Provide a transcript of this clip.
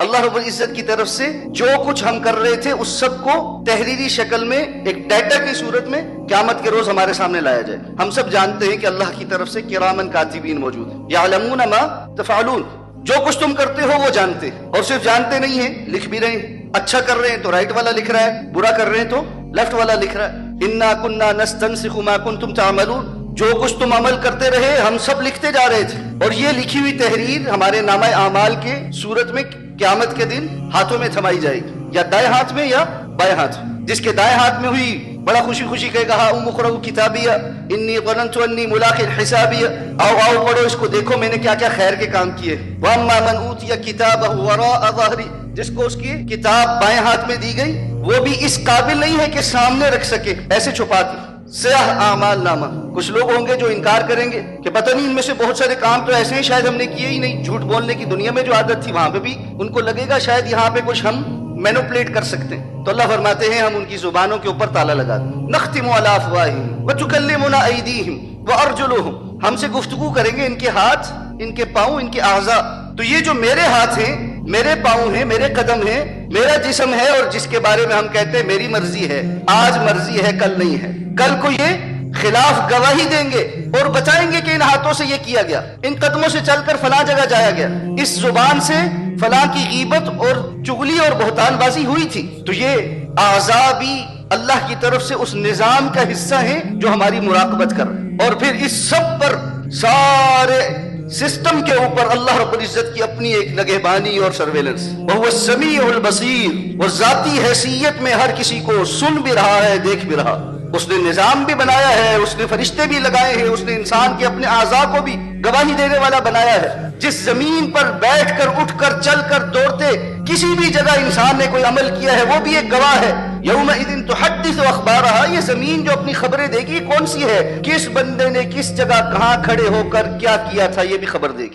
اللہ رب العزت کی طرف سے جو کچھ ہم کر رہے تھے اس سب کو تحریری شکل میں ایک ڈیٹا کی صورت میں قیامت کے روز ہمارے سامنے لایا جائے. ہم سب جانتے ہیں کہ اللہ کی طرف سے کرامن کاتبین موجود ہیں، یعلمون ما تفعلون، جو کچھ تم کرتے ہو وہ جانتے ہیں، اور صرف جانتے نہیں ہیں، لکھ بھی رہے ہیں. اچھا کر رہے ہیں تو رائٹ والا لکھ رہا ہے، برا کر رہے ہیں تو لیفٹ والا لکھ رہا ہے. انا كنا نستنسخ ما كنتم تعملون، جو کچھ تم عمل کرتے رہے ہم سب لکھتے جا رہے تھے، اور یہ لکھی ہوئی تحریر ہمارے نامہ اعمال کے صورت میں قیامت کے دن ہاتھوں میں تھمائی جائے گی، یا دائیں ہاتھ میں یا بائیں ہاتھ میں. جس کے دائیں ہاتھ میں ہوئی بڑا خوشی خوشی کہے گا ہاؤم اقرؤوا کتابیہ انی ظننت انی ملاق حسابیہ، آؤ آؤ پڑھو اس کو، دیکھو میں نے کیا کیا خیر کے کام کیے. واما من اوتی کتابہ وراء ظہری، جس کو اس کی کتاب بائیں ہاتھ میں دی گئی وہ بھی اس قابل نہیں ہے کہ سامنے رکھ سکے، ایسے چھپا دی. سیاہ اعمال نامہ. کچھ لوگ ہوں گے جو انکار کریں گے کہ پتہ نہیں ان میں سے بہت سارے کام تو ایسے ہیں شاید ہم نے کیے ہی نہیں. جھوٹ بولنے کی دنیا میں جو عادت تھی وہاں پہ بھی ان کو لگے گا شاید یہاں پہ کچھ ہم مینوپلیٹ کر سکتے ہیں. تو اللہ فرماتے ہیں ہم ان کی زبانوں کے اوپر تالا لگا دیں. نختم علی افواہہم وتکلمنا ایدیہم وارجلہم، ہم سے گفتگو کریں گے ان کے ہاتھ، ان کے پاؤں، ان کے اعضاء. تو یہ جو میرے ہاتھ ہیں، میرے پاؤں ہیں، میرے قدم ہیں، میرا جسم ہے، اور جس کے بارے میں ہم کہتے ہیں میری مرضی ہے، آج مرضی ہے کل نہیں ہے، کل کو یہ خلاف گواہی دیں گے اور بتائیں گے کہ ان ہاتھوں سے یہ کیا گیا، ان قدموں سے چل کر فلاں جگہ جایا گیا، اس زبان سے فلاں کی غیبت اور چغلی اور بہتان بازی ہوئی تھی. تو یہ اعضاء بھی اللہ کی طرف سے اس نظام کا حصہ ہیں جو ہماری مراقبت کر رہے ہیں. اور پھر اس سب پر سارے سسٹم کے اوپر اللہ رب العزت کی اپنی ایک نگہبانی اور سرویلنس. وہ السمیع البصیر، اور ذاتی حیثیت میں ہر کسی کو سن بھی رہا ہے، دیکھ بھی رہا. اس نے نظام بھی بنایا ہے، اس نے فرشتے بھی لگائے ہیں، اس نے انسان کے اپنے اعضاء کو بھی گواہی دینے والا بنایا ہے. جس زمین پر بیٹھ کر، اٹھ کر، چل کر، دوڑتے کسی بھی جگہ انسان نے کوئی عمل کیا ہے وہ بھی ایک گواہ ہے. یومئذ تحدث اخبارها، یہ زمین جو اپنی خبریں دے گی کون سی ہے، کس بندے نے کس جگہ کہاں کھڑے ہو کر کیا کیا تھا، یہ بھی خبر دے گی.